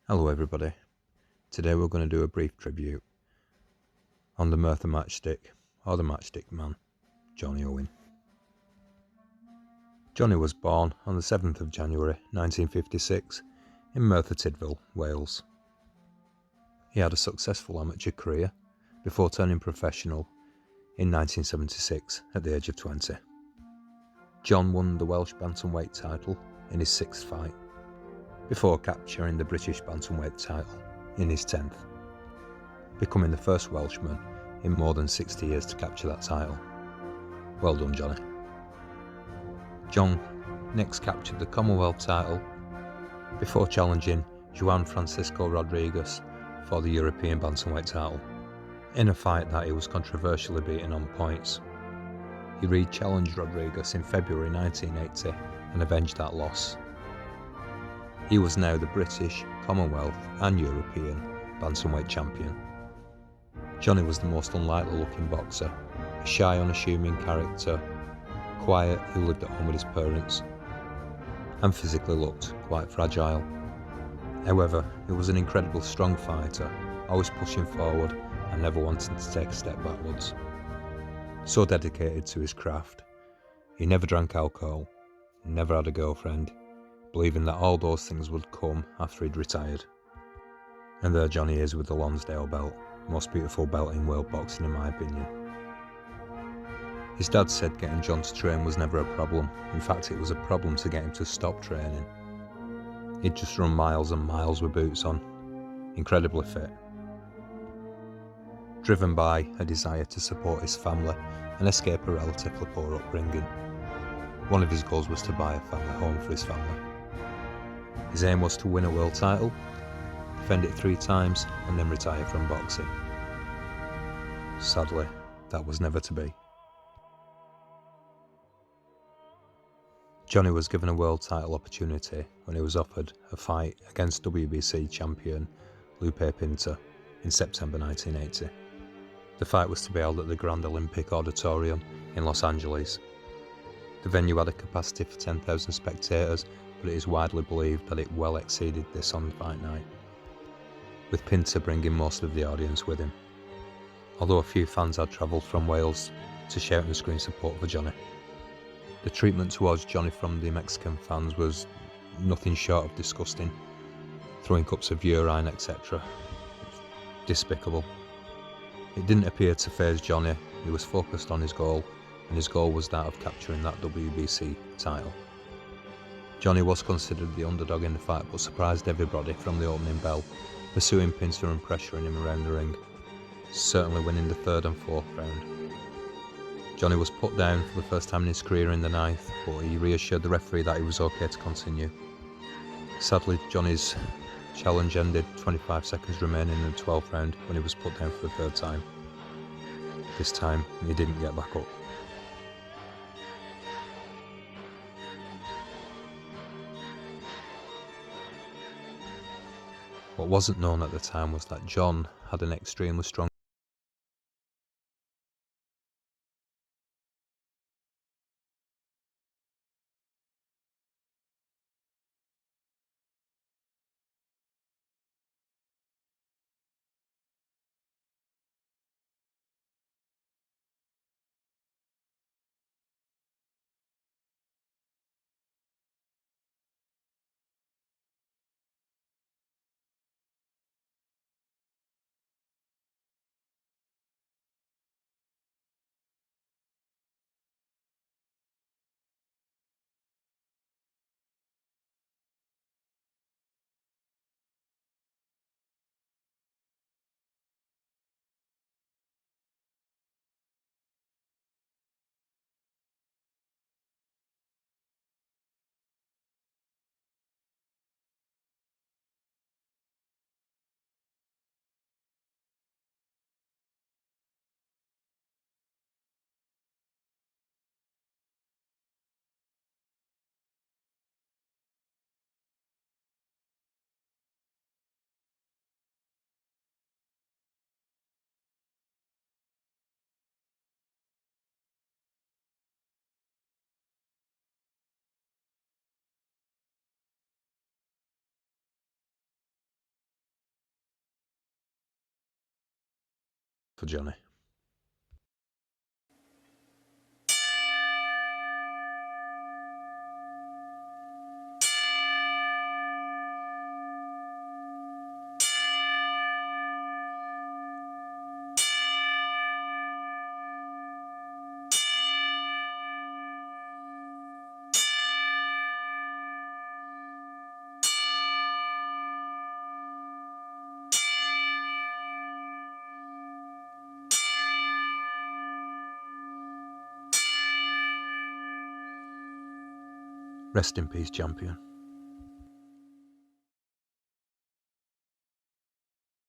Hello everybody, today we're going to do a brief tribute on the Merthyr Matchstick, or the Matchstick man, Johnny Owen. Johnny was born on the 7th of January 1956 in Merthyr, Wales. He had a successful amateur career before turning professional in 1976 at the age of 20. John won the Welsh Bantamweight title in his 6th fight, before capturing the British Bantamweight title in his 10th, becoming the first Welshman in more than 60 years to capture that title. Well done, Johnny. John next captured the Commonwealth title before challenging Juan Francisco Rodriguez for the European Bantamweight title, in a fight that he was controversially beaten on points. He re-challenged Rodriguez in February 1980 and avenged that loss. He was now the British, Commonwealth and European Bantamweight champion. Johnny was the most unlikely looking boxer, a shy, unassuming character, quiet, who lived at home with his parents, and physically looked quite fragile. However, he was an incredibly strong fighter, always pushing forward and never wanting to take a step backwards. So dedicated to his craft. He never drank alcohol, never had a girlfriend, believing that all those things would come after he'd retired. And there Johnny is with the Lonsdale belt, most beautiful belt in world boxing in my opinion. His dad said getting John to train was never a problem. In fact, it was a problem to get him to stop training. He'd just run miles and miles with boots on, incredibly fit. Driven by a desire to support his family and escape a relatively poor upbringing. One of his goals was to buy a family home for his family. His aim was to win a world title, defend it 3 times, and then retire from boxing. Sadly, that was never to be. Johnny was given a world title opportunity when he was offered a fight against WBC champion Lupe Pintor in September 1980. The fight was to be held at the Grand Olympic Auditorium in Los Angeles. The venue had a capacity for 10,000 spectators, but it is widely believed that it well exceeded this on fight night, with Pintor bringing most of the audience with him, although a few fans had travelled from Wales to shout and scream support for Johnny. The treatment towards Johnny from the Mexican fans was nothing short of disgusting, throwing cups of urine, etc. Despicable. It didn't appear to faze Johnny. He was focused on his goal, and his goal was that of capturing that WBC title. Johnny was considered the underdog in the fight, but surprised everybody from the opening bell, pursuing Pintor and pressuring him around the ring, certainly winning the 3rd and 4th round. Johnny was put down for the first time in his career in the 9th, but he reassured the referee that he was okay to continue. Sadly, Johnny's challenge ended 25 seconds remaining in the 12th round when he was put down for the 3rd time. This time, he didn't get back up. What wasn't known at the time was that John had an extremely strong for Johnny. Rest in peace, champion.